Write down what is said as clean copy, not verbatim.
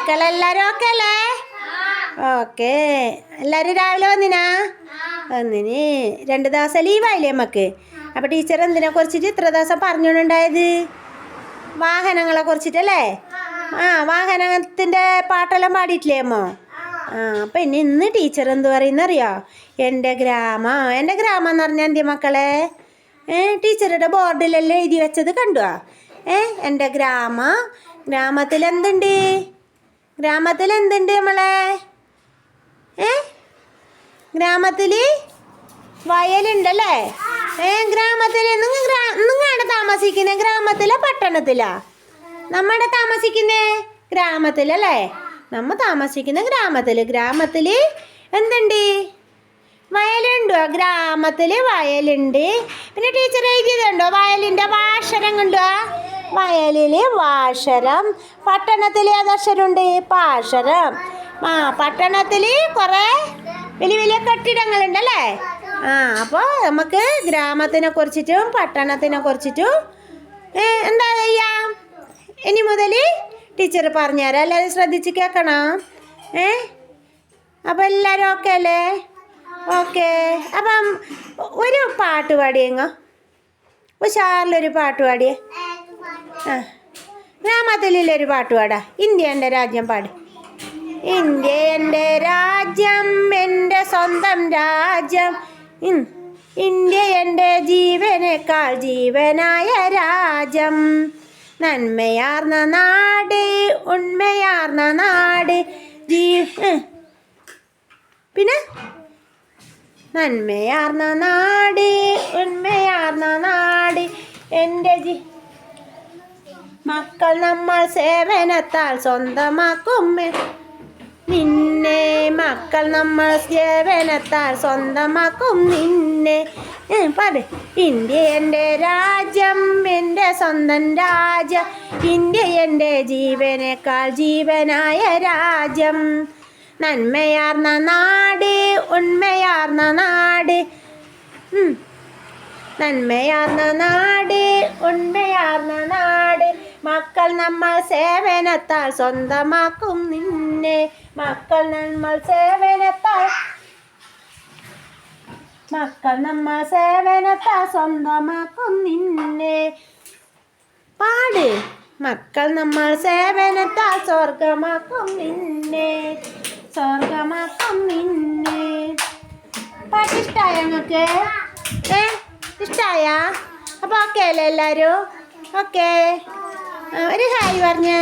മക്കളെല്ലാരും okay അല്ലേ? Okay. എല്ലാരും രാവിലെ വന്നിനാ? വന്നിന്. 2 ദിവസം ലീവായില്ലേ നമുക്ക്? അപ്പൊ ടീച്ചർ എന്തിനെ കുറിച്ചിട്ട് ഇത്ര ദിവസം പറഞ്ഞുകൊണ്ടുണ്ടായത്? വാഹനങ്ങളെ കുറിച്ചിട്ടല്ലേ? വാഹനത്തിന്റെ പാട്ടെല്ലാം പാടിയിട്ടില്ലേ അമ്മോ? അപ്പൊ ഇന്ന് ടീച്ചർ എന്ത് പറയുന്നറിയോ? എൻ്റെ ഗ്രാമം എന്ന് പറഞ്ഞാൽ എന്തിയ മക്കളെ? ടീച്ചറുടെ ബോർഡിലെല്ലാം എഴുതി വെച്ചത് കണ്ടുവാ? എൻ്റെ ഗ്രാമത്തിൽ എന്തുണ്ട് നമ്മളെ? ഗ്രാമത്തിൽ വയലുണ്ടല്ലേ? ഗ്രാമത്തിൽ നിങ്ങളുടെ താമസിക്കുന്ന ഗ്രാമത്തിലാ പട്ടണത്തിലാ? നമ്മുടെ താമസിക്കുന്ന ഗ്രാമത്തിലല്ലേ? നമ്മ താമസിക്കുന്ന ഗ്രാമത്തിൽ എന്തുണ്ട്? വയലുണ്ടോ? ഗ്രാമത്തിൽ വയലുണ്ട്. പിന്നെ ടീച്ചർ എഴുതിയതുണ്ടോ വയലിൻ്റെ വാഷരം കണ്ടോ? വയലിൽ വാഷരം. പട്ടണത്തിൽ ഏതക്ഷരമുണ്ട്? പാഷരം. പട്ടണത്തിൽ കുറേ വലിയ വലിയ കെട്ടിടങ്ങളുണ്ടല്ലേ? അപ്പോൾ നമുക്ക് ഗ്രാമത്തിനെ കുറിച്ചിട്ടും പട്ടണത്തിനെ കുറിച്ചിട്ടും എന്താ ചെയ്യാം? ഇനി മുതൽ ടീച്ചർ പറഞ്ഞുതരാം. എല്ലാവരും ശ്രദ്ധിച്ച് കേൾക്കണം. അപ്പം എല്ലാവരും ഓക്കെ അല്ലേ? ഓക്കെ. അപ്പം ഒരു പാട്ട് പാടിയെങ്ങോ? ഉഷാറിലൊരു പാട്ട് പാടിയേ. ഗ്രാമത്തിലൊരു പാട്ട് പാടാ. ഇന്ത്യ എൻ്റെ രാജ്യം പാട്. ഇന്ത്യ എൻ്റെ രാജ്യം, എൻ്റെ സ്വന്തം രാജ്യം. ഇന്ത്യ എൻ്റെ ജീവനേക്കാൾ ജീവനായ രാജ്യം. നന്മയാർന്ന നാട്, ഉണ്മയാർന്ന നാട്. പിന്നെ നന്മയാർന്ന നാട്, ഉണ്മയാർന്ന നാട്. എൻ്റെ മക്കൾ നമ്മൾ സേവനത്താൽ സ്വന്തമാക്കും നിന്നെ. മക്കൾ നമ്മൾ സേവനത്താൽ സ്വന്തമാക്കും നിന്നെ. പാട്. ഇന്ത്യ എൻ്റെ രാജ്യം, എൻ്റെ സ്വന്തം രാജ്യം. ഇന്ത്യ എൻ്റെ ജീവനേക്കാൾ ജീവനായ രാജ്യം. നന്മയാർന്ന നാട്, ഉണ്മയാർന്ന നാട്. നന്മയാർന്ന നാട്, ഉണ്മയാർന്ന നാട്. മക്കൾ നമ്മൾ സേവനത്താൽ സ്വന്തമാക്കും നിന്നെ. മക്കൾ നമ്മൾ സേവനത്താൽ സ്വന്തമാക്കും നിന്നെ. പാട്. മക്കൾ നമ്മൾ സേവനത്താൽ സ്വർഗമാക്കും നിന്നെ. സ്വർഗമാക്കും നിന്നെ. പാട്ടിഷ്ടായ നിങ്ങൾക്ക്? ഇഷ്ടായ? അപ്പോൾ ഓക്കെ അല്ലേ എല്ലാവരും? ഓക്കെ. ഒരു ഹായ് പറഞ്ഞേ.